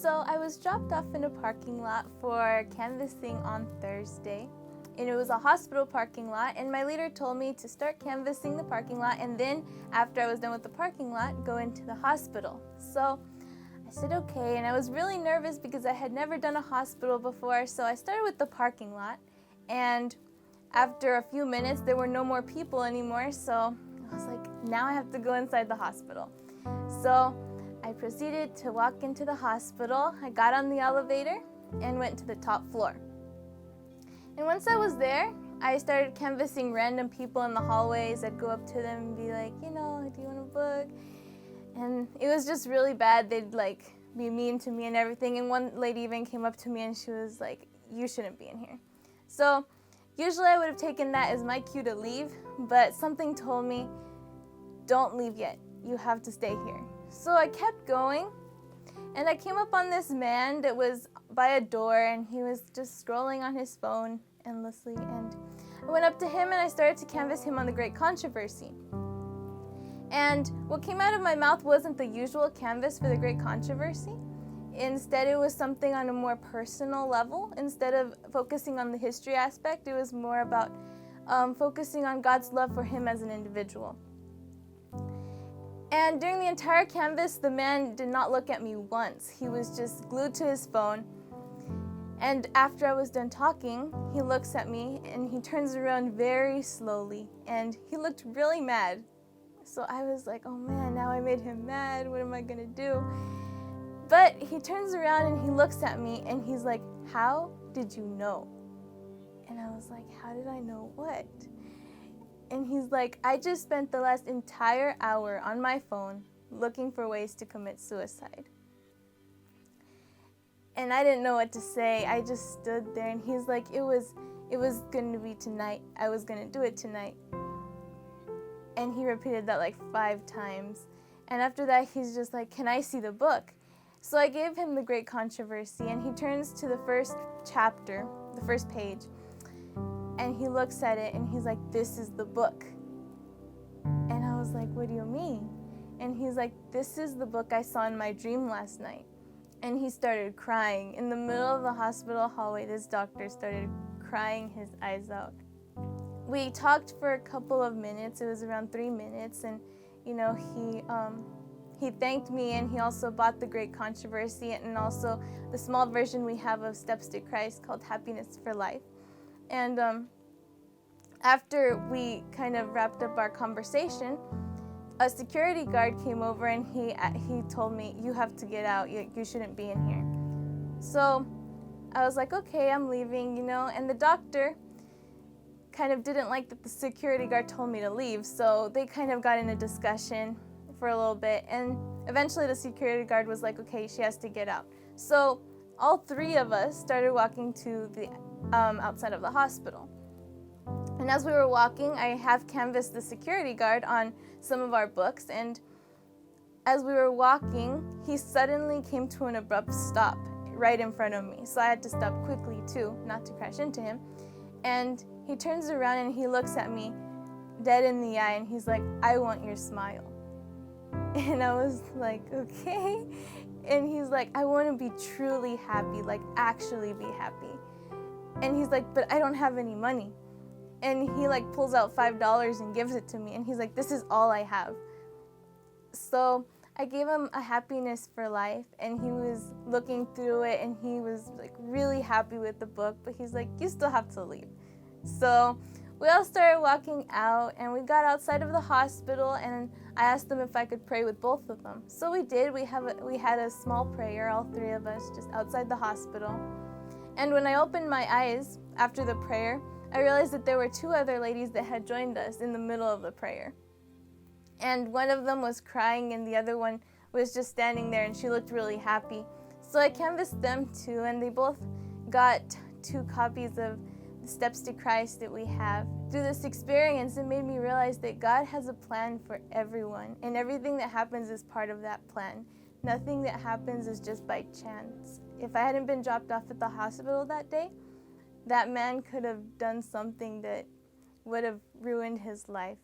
So I was dropped off in a parking lot for canvassing on Thursday. And it was a hospital parking lot, and my leader told me to start canvassing the parking lot, and then after I was done with the parking lot, go into the hospital. So I said okay, and I was really nervous because I had never done a hospital before, so I started with the parking lot, and after a few minutes there were no more people anymore, so I was like, now I have to go inside the hospital. So I proceeded to walk into the hospital. I got on the elevator and went to the top floor. And once I was there, I started canvassing random people in the hallways. I'd go up to them and be like, do you want a book? And it was just really bad. They'd be mean to me and everything. And one lady even came up to me and she was like, you shouldn't be in here. So usually I would have taken that as my cue to leave, but something told me, don't leave yet. You have to stay here. So I kept going, and I came up on this man that was by a door, and he was just scrolling on his phone endlessly, and I went up to him and I started to canvass him on the Great Controversy. And what came out of my mouth wasn't the usual canvas for the Great Controversy. Instead, it was something on a more personal level. Instead of focusing on the history aspect, it was more about focusing on God's love for him as an individual. And during the entire canvas, the man did not look at me once. He was just glued to his phone. And after I was done talking, he looks at me and he turns around very slowly, and he looked really mad. So I was like, oh man, now I made him mad. What am I gonna do? But he turns around and he looks at me and he's like, how did you know? And I was like, how did I know what? And he's like, I just spent the last entire hour on my phone looking for ways to commit suicide. And I didn't know what to say. I just stood there, and he's like, it was going to be tonight. I was going to do it tonight. And he repeated that 5 times. And after that, he's just like, can I see the book? So I gave him the Great Controversy, and he turns to the first chapter, the first page, and he looks at it, and he's like, this is the book. And I was like, what do you mean? And he's like, this is the book I saw in my dream last night. And he started crying. In the middle of the hospital hallway, this doctor started crying his eyes out. We talked for a couple of minutes. It was around 3 minutes, and he thanked me, and he also bought the Great Controversy and also the small version we have of Steps to Christ called Happiness for Life. And after we kind of wrapped up our conversation, a security guard came over and he told me, you have to get out, you shouldn't be in here. So I was like, okay, I'm leaving, and the doctor kind of didn't like that the security guard told me to leave, so they kind of got in a discussion for a little bit, and eventually the security guard was like, okay, she has to get out. So all 3 of us started walking to the outside of the hospital. And as we were walking, I have canvassed the security guard on some of our books, and as we were walking, he suddenly came to an abrupt stop right in front of me. So I had to stop quickly too, not to crash into him. And he turns around and he looks at me dead in the eye, and he's like, I want your smile. And I was like, okay. And he's like, I want to be truly happy, actually be happy. And he's like, but I don't have any money. And he pulls out $5 and gives it to me, and he's like, this is all I have. So I gave him a Happiness for Life, and he was looking through it, and he was really happy with the book, but he's like, you still have to leave. So we all started walking out, and we got outside of the hospital, and I asked them if I could pray with both of them. So we did. We had a small prayer, all 3 of us, just outside the hospital. And when I opened my eyes after the prayer, I realized that there were 2 other ladies that had joined us in the middle of the prayer. And one of them was crying, and the other one was just standing there, and she looked really happy. So I canvassed them too, and they both got 2 copies of the Steps to Christ that we have. Through this experience, it made me realize that God has a plan for everyone, and everything that happens is part of that plan. Nothing that happens is just by chance. If I hadn't been dropped off at the hospital that day, that man could have done something that would have ruined his life.